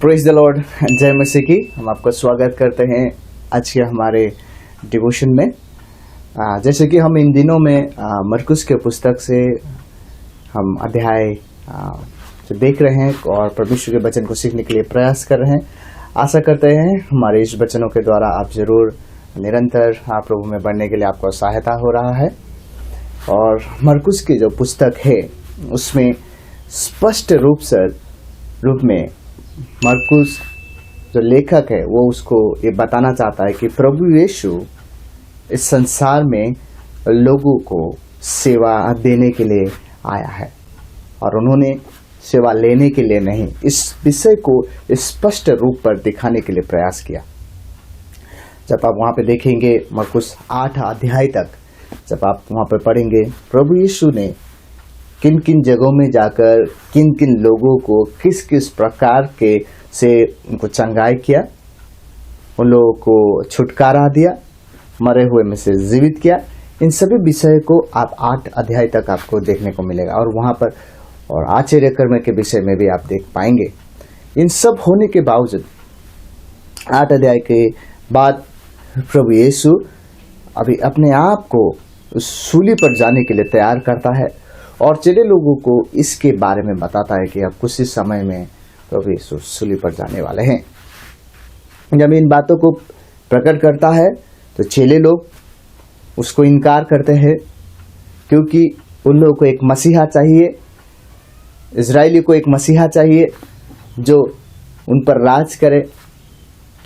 Praise the Lord, जय मसीह की। हम आपका स्वागत करते हैं आज के हमारे डिवोशन में। जैसे कि हम इन दिनों में मरकुस के पुस्तक से हम अध्याय जो देख रहे हैं और परमेश्वर के वचन को सीखने के लिए प्रयास कर रहे हैं। आशा करते हैं हमारे इस वचनों के द्वारा आप जरूर निरंतर प्रभु में बढ़ने के लिए आपको सहायता हो रहा है। और मरकुस की जो पुस्तक है उसमें स्पष्ट रूप में मरकुस जो लेखक है वो उसको ये बताना चाहता है कि प्रभु यीशु इस संसार में लोगों को सेवा देने के लिए आया है और उन्होंने सेवा लेने के लिए नहीं, इस विषय को स्पष्ट रूप पर दिखाने के लिए प्रयास किया। जब आप वहाँ पे देखेंगे मरकुस 8 अध्याय तक, जब आप वहाँ पे पढ़ेंगे प्रभु यीशु ने किन किन जगहों में जाकर किन किन लोगों को किस किस प्रकार के से उनको चंगाई किया, उन लोगों को छुटकारा दिया, मरे हुए में से जीवित किया, इन सभी विषय को आप 8 अध्याय तक आपको देखने को मिलेगा। और वहाँ पर और आश्चर्य कर्म के विषय में भी आप देख पाएंगे। इन सब होने के बावजूद 8 अध्याय के बाद प्रभु यीशु अभी अपने आप को उस सूली पर जाने के लिए तैयार करता है और चेले लोगों को इसके बारे में बताता है कि अब कुछ ही समय में प्रभु यीशु सूली पर जाने वाले हैं। जब इन बातों को प्रकट करता है तो चेले लोग उसको इनकार करते हैं, क्योंकि उन लोगों को एक मसीहा चाहिए, इजरायली को एक मसीहा चाहिए जो उन पर राज करे।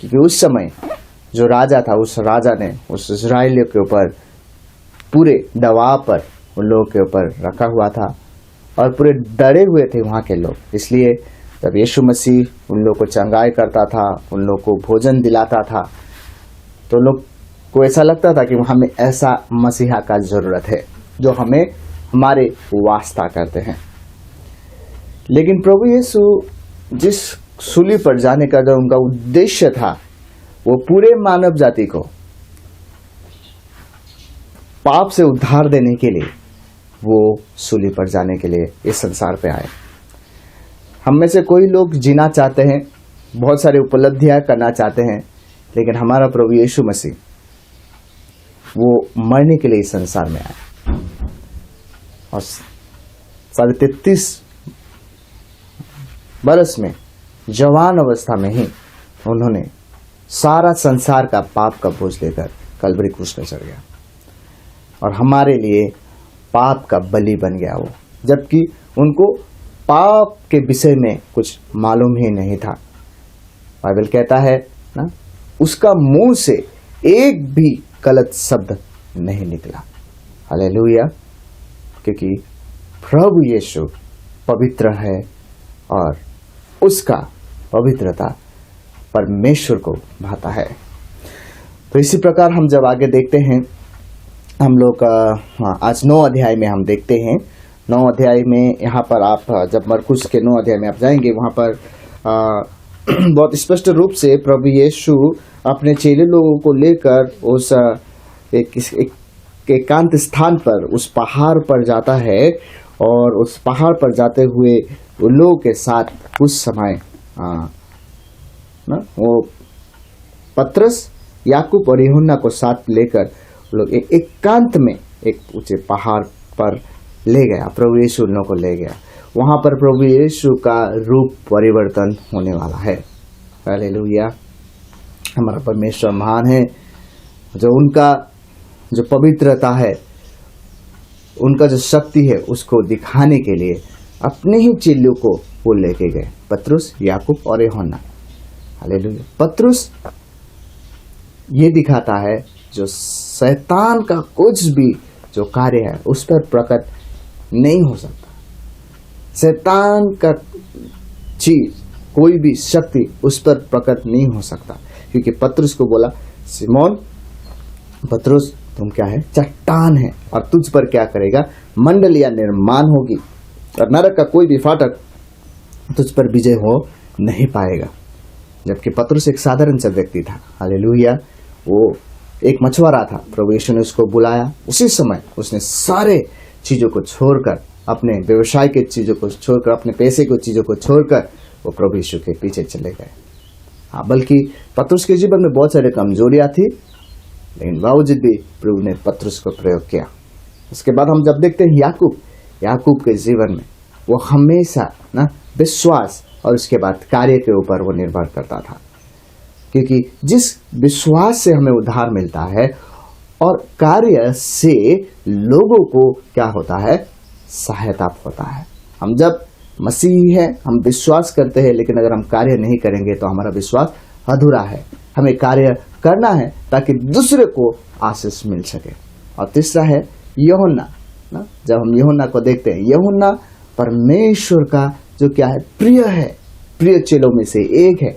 क्योंकि उस समय जो राजा था, उस राजा ने उस इजरायलियों के ऊपर पूरे दबाव पर उन लोगों के ऊपर रखा हुआ था और पूरे डरे हुए थे वहाँ के लोग। इसलिए जब यीशु मसीह उन लोगों को चंगाई करता था, उन लोगों को भोजन दिलाता था, तो लोग को ऐसा लगता था कि हमें ऐसा मसीहा का जरूरत है जो हमें हमारे वास्ता करते हैं। लेकिन प्रभु यीशु जिस सूली पर जाने का जो उनका उद्देश्य था, वो पूरे मानव जाति को पाप से उद्धार देने के लिए वो सूली पर जाने के लिए इस संसार पे आए। हम में से कोई लोग जीना चाहते हैं, बहुत सारी उपलब्धियां करना चाहते हैं, लेकिन हमारा प्रभु यीशु मसीह वो मरने के लिए इस संसार में आए और 33.5 बरस में जवान अवस्था में ही उन्होंने सारा संसार का पाप का बोझ लेकर कलवरी क्रूस पर चढ़ गया और हमारे लिए पाप का बलि बन गया वो, जबकि उनको पाप के विषय में कुछ मालूम ही नहीं था। बाइबल कहता है ना, उसका मुंह से एक भी गलत शब्द नहीं निकला। हालेलुया। क्योंकि प्रभु यीशु पवित्र है और उसका पवित्रता परमेश्वर को भाता है। तो इसी प्रकार हम जब आगे देखते हैं, हम लोग आज 9 अध्याय में हम देखते हैं। 9 अध्याय में यहाँ पर आप जब मरकुस के 9 अध्याय में आप जाएंगे, वहाँ पर बहुत स्पष्ट रूप से प्रभु यीशु अपने चेले लोगों को लेकर उस एक एकांत स्थान पर, उस पहाड़ पर जाता है और उस पहाड़ पर जाते हुए वो लोगों के साथ कुछ समय वो पतरस, याकूब और यूहन्ना को साथ लेकर लोग एक एकांत में एक ऊंचे पहाड़ पर ले गया। प्रभु यीशु उन लोगों को ले गया। वहां पर प्रभु यीशु का रूप परिवर्तन होने वाला है। हालेलुया। हमारा परमेश्वर महान है, जो उनका जो पवित्रता है, उनका जो शक्ति है, उसको दिखाने के लिए अपने ही चेलों को वो लेके गए, पतरस, याकूब और यूहन्ना। हालेलुया। पतरस ये दिखाता है जो शैतान का कुछ भी जो कार्य है उस पर प्रकट नहीं हो सकता। शैतान का चीज, कोई भी शक्ति उस पर प्रकट नहीं हो सकता। क्योंकि पतरस को बोला, सिमोन पतरस तुम क्या है, चट्टान है, और तुझ पर क्या करेगा, मंडलियां निर्माण होगी और नरक का कोई भी फाटक तुझ पर विजय हो नहीं पाएगा। जबकि पतरस एक साधारण सा व्यक्ति था। हालेलुया। वो एक मछुआरा था। प्रभु यीशु ने उसको बुलाया, उसी समय उसने सारे चीजों को छोड़कर, अपने व्यवसाय के चीजों को छोड़कर, अपने पैसे की चीजों को छोड़कर वो प्रभु यीशु के पीछे चले गए। हाँ, बल्कि पतरस के जीवन में बहुत सारे कमजोरियां थी, लेकिन बावजूद भी प्रभु ने पतरस को प्रयोग किया। उसके बाद हम जब देखते हैं याकूब के जीवन में वो हमेशा ना विश्वास और उसके बाद कार्य के ऊपर वो निर्भर करता था, क्योंकि जिस विश्वास से हमें उद्धार मिलता है और कार्य से लोगों को क्या होता है, सहायता होता है। हम जब मसीही है, हम विश्वास करते हैं, लेकिन अगर हम कार्य नहीं करेंगे तो हमारा विश्वास अधूरा है। हमें कार्य करना है ताकि दूसरे को आशीष मिल सके। और तीसरा है यूहन्ना ना, जब हम यूहन्ना को देखते हैं, यूहन्ना परमेश्वर का जो क्या है, प्रिय चेलों में से एक है।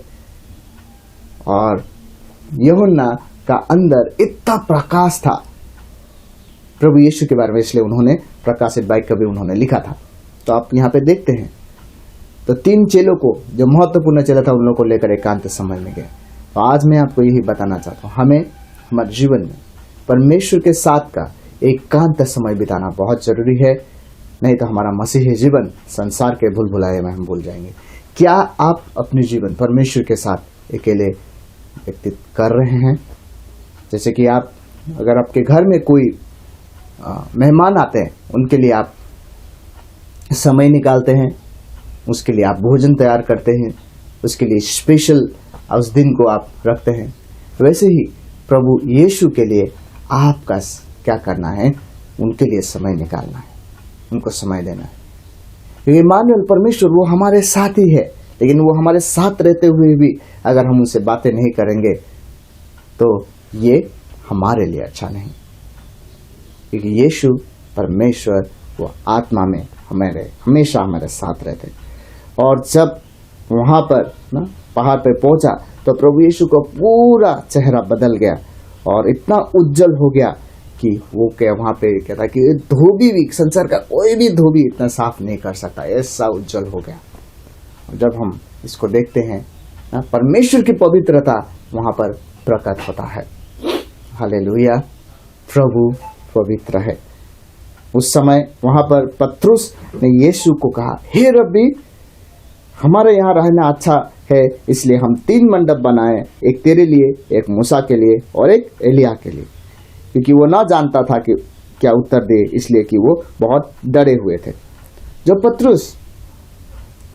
और यूहन्ना का अंदर इतना प्रकाश था प्रभु यीशु के बारे में, इसलिए उन्होंने प्रकाशित वाक्य भी उन्होंने लिखा था। तो आप यहाँ पे देखते हैं तो 3 चेलों को, जो महत्वपूर्ण चेला था, उन लोगों को लेकर एकांत समय में गए। तो आज मैं आपको यही बताना चाहता हूँ, हमें हमारे जीवन में परमेश्वर के साथ का एकांत समय बिताना बहुत जरूरी है, नहीं तो हमारा मसीही जीवन संसार के भूल भुलाए में हम भूल जाएंगे। क्या आप अपने जीवन परमेश्वर के साथ अकेले व्यतीत कर रहे हैं? जैसे कि आप, अगर आपके घर में कोई मेहमान आते हैं, उनके लिए आप समय निकालते हैं, उसके लिए आप भोजन तैयार करते हैं, उसके लिए स्पेशल उस दिन को आप रखते हैं, वैसे ही प्रभु यीशु के लिए आपका क्या करना है, उनके लिए समय निकालना है, उनको समय देना है। क्योंकि इम्मानुएल परमेश्वर वो हमारे साथ ही है, लेकिन वो हमारे साथ रहते हुए भी अगर हम उनसे बातें नहीं करेंगे तो ये हमारे लिए अच्छा नहीं। क्योंकि यीशु परमेश्वर वो आत्मा में हमेशा हमारे साथ रहते। और जब वहां पर ना पहाड़ पे पहुंचा तो प्रभु यीशु का पूरा चेहरा बदल गया और इतना उज्जवल हो गया कि वो क्या वहां पे कहता कि धोबी भी, संसार का कोई भी धोबी इतना साफ नहीं कर सकता, ऐसा उज्जवल हो गया। और जब हम इसको देखते हैं ना, परमेश्वर की पवित्रता वहां पर प्रकट होता है। हालेलुया, प्रभु पवित्र है। उस समय वहां पर पतरस ने यीशु को कहा, हे रब्बी, हमारे यहाँ रहना अच्छा है, इसलिए हम 3 मंडप बनाए, एक तेरे लिए, एक मूसा के लिए और एक एलिया के लिए। क्योंकि वो ना जानता था कि क्या उत्तर दे, इसलिए कि वो बहुत डरे हुए थे। जो पतरस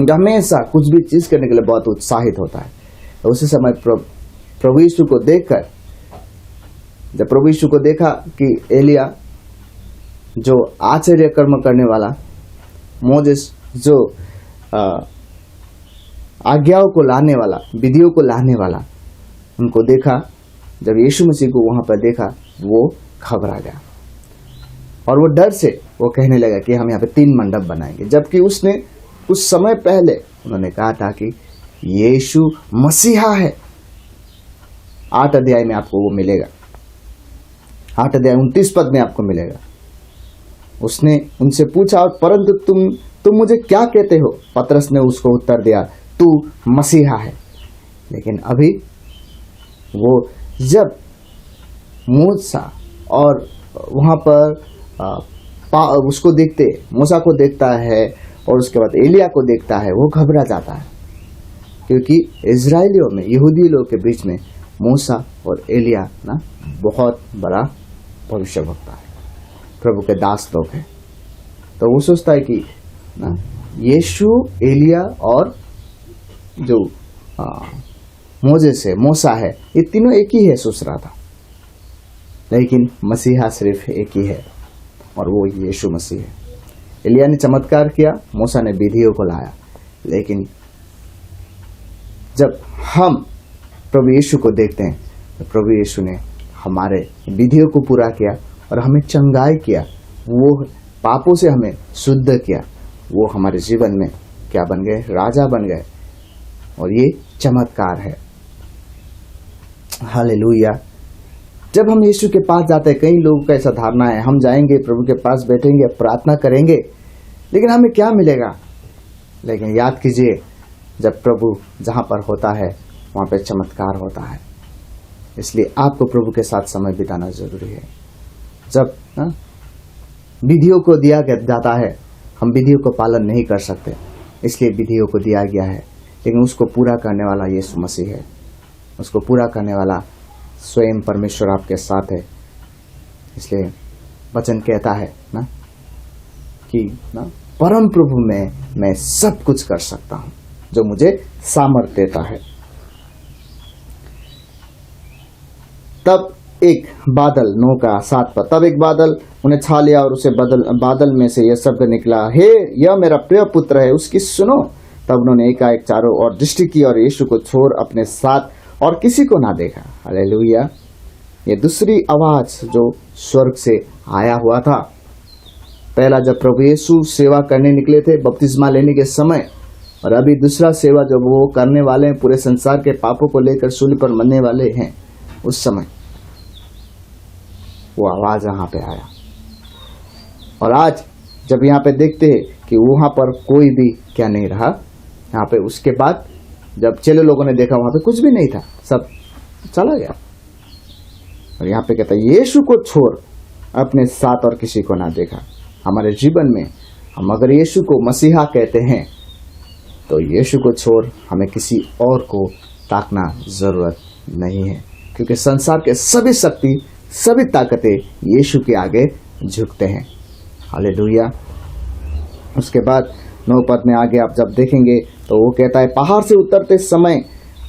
हमेशा कुछ भी चीज करने के लिए बहुत उत्साहित होता है, तो उसी समय प्रभु यीशु को देखकर, जब प्रभु यीशु को देखा कि एलिया जो आश्चर्य कर्म करने वाला, मोजेस जो आज्ञाओं को लाने वाला, विधियों को लाने वाला, उनको देखा, जब यीशु मसीह को वहां पर देखा, वो घबरा गया और वो डर से वो कहने लगा कि हम यहाँ पे 3 मंडप बनाएंगे। जबकि उसने कुछ समय पहले उन्होंने कहा था कि यीशु मसीहा है। 8 अध्याय में आपको वो मिलेगा, 8 अध्याय 29 पद में आपको मिलेगा। उसने उनसे पूछा, और परंतु तुम मुझे क्या कहते हो? पतरस ने उसको उत्तर दिया, तू मसीहा है। लेकिन अभी वो जब मूसा और वहां पर उसको देखते, मूसा को देखता है और उसके बाद एलिया को देखता है, वो घबरा जाता है। क्योंकि इजरायलियों में, यहूदी लोगों के बीच में मूसा और एलिया ना बहुत बड़ा भविष्यवक्ता है, प्रभु के दास लोग हैं। तो वो सोचता है कि ना यीशु, एलिया और जो मोजेस है, मूसा है, ये तीनों एक ही है, सोच रहा था। लेकिन मसीहा सिर्फ एक ही है और वो यीशु मसीह है। एलिया ने चमत्कार किया, मूसा ने विधियों को लाया, लेकिन जब हम प्रभु यीशु को देखते हैं तो प्रभु यीशु ने हमारे विधियों को पूरा किया और हमें चंगाई किया, वो पापों से हमें शुद्ध किया, वो हमारे जीवन में क्या बन गए? राजा बन गए। और ये चमत्कार है। हालेलुया। जब हम यीशु के पास जाते हैं, कई लोगों का ऐसा धारणा है, हम जाएंगे प्रभु के पास, बैठेंगे, प्रार्थना करेंगे, लेकिन हमें क्या मिलेगा? लेकिन याद कीजिए, जब प्रभु जहां पर होता है वहां पर चमत्कार होता है। इसलिए आपको प्रभु के साथ समय बिताना जरूरी है। जब विधियों को दिया जाता है, हम विधियों को पालन नहीं कर सकते, इसलिए विधियों को दिया गया है लेकिन उसको पूरा करने वाला यीशु मसीह है। उसको पूरा करने वाला स्वयं परमेश्वर आपके साथ है। इसलिए वचन कहता है ना कि ना परम प्रभु में मैं सब कुछ कर सकता हूं जो मुझे सामर्थ देता है। तब एक बादल, 9 का 7 पर, तब एक बादल उन्हें छा लिया और उसे बादल में से यह शब्द निकला, हे यह मेरा प्रिय पुत्र है, उसकी सुनो। तब उन्होंने एकाएक चारों ओर दृष्टि की और यीशु को छोड़ अपने साथ और किसी को ना देखा। हालेलुया। ये दूसरी आवाज जो स्वर्ग से आया हुआ था। पहला जब प्रभु यीशु सेवा करने निकले थे बपतिस्मा लेने के समय, और अभी दूसरा सेवा जब वो करने वाले हैं, पूरे संसार के पापों को लेकर सूली पर मरने वाले हैं, उस समय वो आवाज यहाँ पे आया। और आज जब यहाँ पे देखते हैं कि वहां पर कोई भी क्या नहीं रहा, यहाँ पे उसके बाद जब चेले लोगों ने देखा वहां पे कुछ भी नहीं था, सब चला गया। और यहाँ पे कहता है यीशु को छोड़ अपने साथ और किसी को ना देखा। हमारे जीवन में हम अगर यीशु को मसीहा कहते हैं तो यीशु को छोड़ हमें किसी और को ताकना जरूरत नहीं है, क्योंकि संसार के सभी शक्ति, सभी ताकतें यीशु के आगे झुकते हैं। हालेलुया। उसके बाद 9 पद में आगे आप जब देखेंगे तो वो कहता है पहाड़ से उतरते समय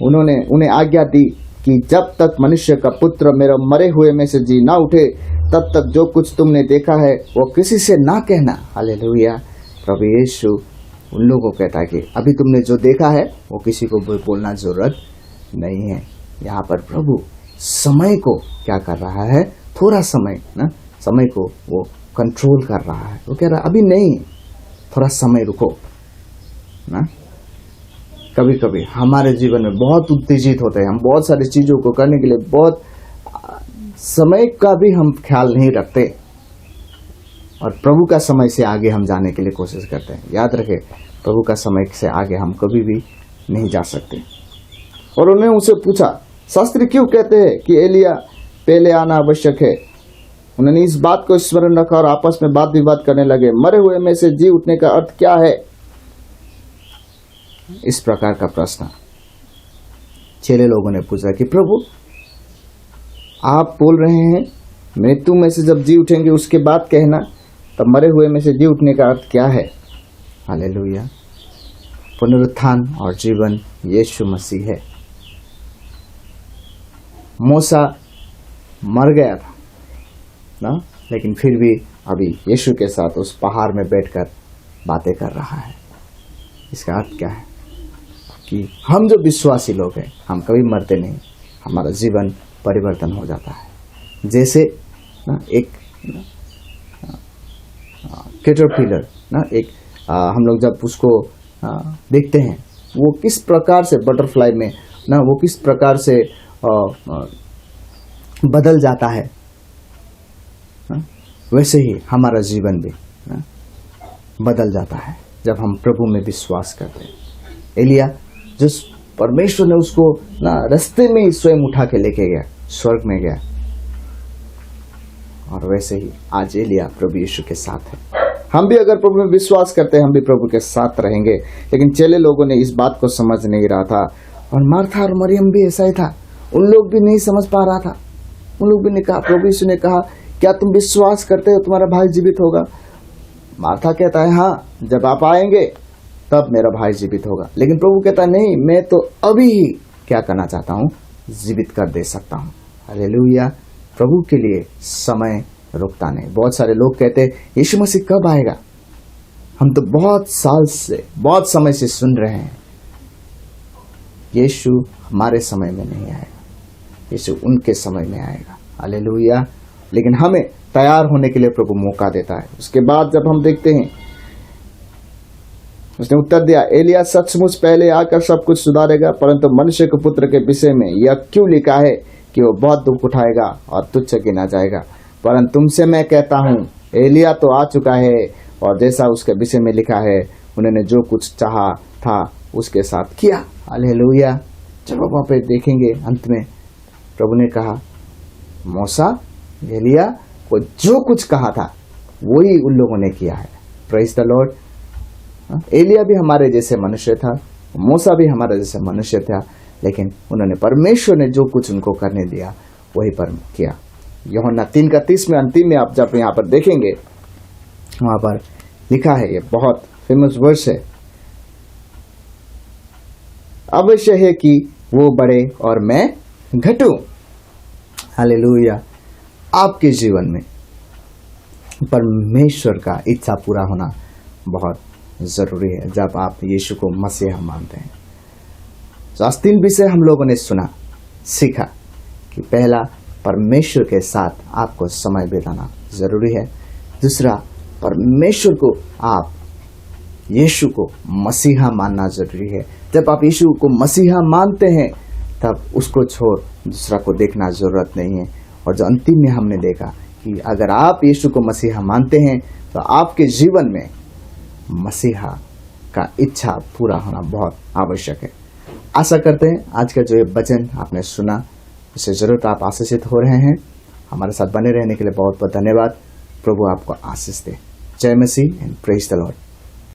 उन्होंने उन्हें आज्ञा दी कि जब तक मनुष्य का पुत्र मेरे मरे हुए में से जी ना उठे तब तक जो कुछ तुमने देखा है वो किसी से ना कहना। हालेलुया। प्रभु यीशु उन लोगों को कहता है कि अभी तुमने जो देखा है वो किसी को बोलना जरूरत नहीं है। यहाँ पर प्रभु समय को क्या कर रहा है, थोड़ा समय ना, समय को वो कंट्रोल कर रहा है। वो कह रहा है अभी नहीं, थोड़ा समय रुको ना। कभी कभी हमारे जीवन में बहुत उत्तेजित होते हैं, हम बहुत सारी चीजों को करने के लिए बहुत समय का भी हम ख्याल नहीं रखते और प्रभु का समय से आगे हम जाने के लिए कोशिश करते हैं। याद रखें, प्रभु का समय से आगे हम कभी भी नहीं जा सकते। और उन्होंने उनसे पूछा शास्त्री क्यों कहते हैं कि एलिया पहले आना आवश्यक है। उन्होंने इस बात को स्मरण रखा और आपस में वाद विवाद करने लगे, मरे हुए में से जी उठने का अर्थ क्या है। इस प्रकार का प्रश्न चेले लोगों ने पूछा कि प्रभु आप बोल रहे हैं मृत्यु में से जब जी उठेंगे उसके बाद कहना, तब मरे हुए में से जी उठने का अर्थ क्या है। हालेलुया। पुनरुत्थान और जीवन यीशु मसीह है। मूसा मर गया था ना, लेकिन फिर भी अभी यीशु के साथ उस पहाड़ में बैठकर बातें कर रहा है। इसका अर्थ क्या है कि हम जो विश्वासी लोग हैं हम कभी मरते नहीं, हमारा जीवन परिवर्तन हो जाता है। जैसे ना एक कैटरपिलर ना, एक हम लोग जब उसको देखते हैं वो किस प्रकार से बटरफ्लाई में ना, वो किस प्रकार से बदल जाता है ना, वैसे ही हमारा जीवन भी ना बदल जाता है जब हम प्रभु में विश्वास करते हैं। एलिया जिस परमेश्वर ने उसको ना रास्ते में ही स्वयं उठा के लेके गया, स्वर्ग में गया, और वैसे ही आज एलिया प्रभु यीशु के साथ है। हम भी अगर प्रभु में विश्वास करते हैं हम भी प्रभु के साथ रहेंगे। लेकिन चेले लोगों ने इस बात को समझ नहीं रहा था, और मार्था और मरियम भी ऐसा ही था, उन लोग भी नहीं समझ पा रहा था। उन लोग भी ने कहा, प्रभु यीशु ने कहा क्या तुम विश्वास करते हो तुम्हारा भाई जीवित होगा। मार्था कहता है हाँ, जब आप आएंगे तब मेरा भाई जीवित होगा। लेकिन प्रभु कहता है नहीं, मैं तो अभी ही क्या करना चाहता हूँ, जीवित कर दे सकता हूँ। हालेलुया। प्रभु के लिए समय रुकता नहीं। बहुत सारे लोग कहते हैं यीशु मसीह कब आएगा, हम तो बहुत साल से, बहुत समय से सुन रहे हैं। यीशु हमारे समय में नहीं आएगा, यीशु उनके समय में आएगा। हालेलुया। लेकिन हमें तैयार होने के लिए प्रभु मौका देता है। उसके बाद जब हम देखते हैं, उसने उत्तर दिया, एलिया सचमुच पहले आकर सब कुछ सुधारेगा, परंतु मनुष्य के पुत्र के विषय में यह क्यों लिखा है कि वो बहुत दुख उठाएगा और तुच्छ गिना जाएगा। परंतु तुमसे मैं कहता हूँ एलिया तो आ चुका है, और जैसा उसके विषय में लिखा है उन्होंने जो कुछ चाहा था उसके साथ किया। हालेलुया। जब आप वहाँ पे देखेंगे अंत में प्रभु ने कहा मूसा एलिया को जो कुछ कहा था वही उन लोगों ने किया है। Praise the Lord. एलिया भी हमारे जैसे मनुष्य था, मूसा भी हमारा जैसा मनुष्य था, लेकिन उन्होंने परमेश्वर ने जो कुछ उनको करने दिया वही पर किया। यूहन्ना 3:31 में अंतिम में आप जब यहाँ पर देखेंगे, वहां पर लिखा है, ये बहुत फेमस वर्स है, अवश्य है कि वो बढ़े और मैं घटूं। हालेलुया। आपके जीवन में परमेश्वर का इच्छा पूरा होना बहुत जरूरी है जब आप यीशु को मसीहा मानते हैं। तो आज 3 विषय हम लोगों ने सुना, सीखा कि पहला, परमेश्वर के साथ आपको समय बिताना जरूरी है। दूसरा, परमेश्वर को आप यीशु को मसीहा मानना जरूरी है। जब आप यीशु को मसीहा मानते हैं तब उसको छोड़ दूसरा को देखना जरूरत नहीं है। और जो अंतिम में हमने देखा कि अगर आप यीशु को मसीहा मानते हैं तो आपके जीवन में मसीहा का इच्छा पूरा होना बहुत आवश्यक है। आशा करते हैं आज का जो ये वचन आपने सुना इससे जरूर आप आशीषित हो रहे हैं। हमारे साथ बने रहने के लिए बहुत बहुत धन्यवाद। प्रभु आपको आशीष दे। जय मसीह एंड प्रेज द लॉर्ड।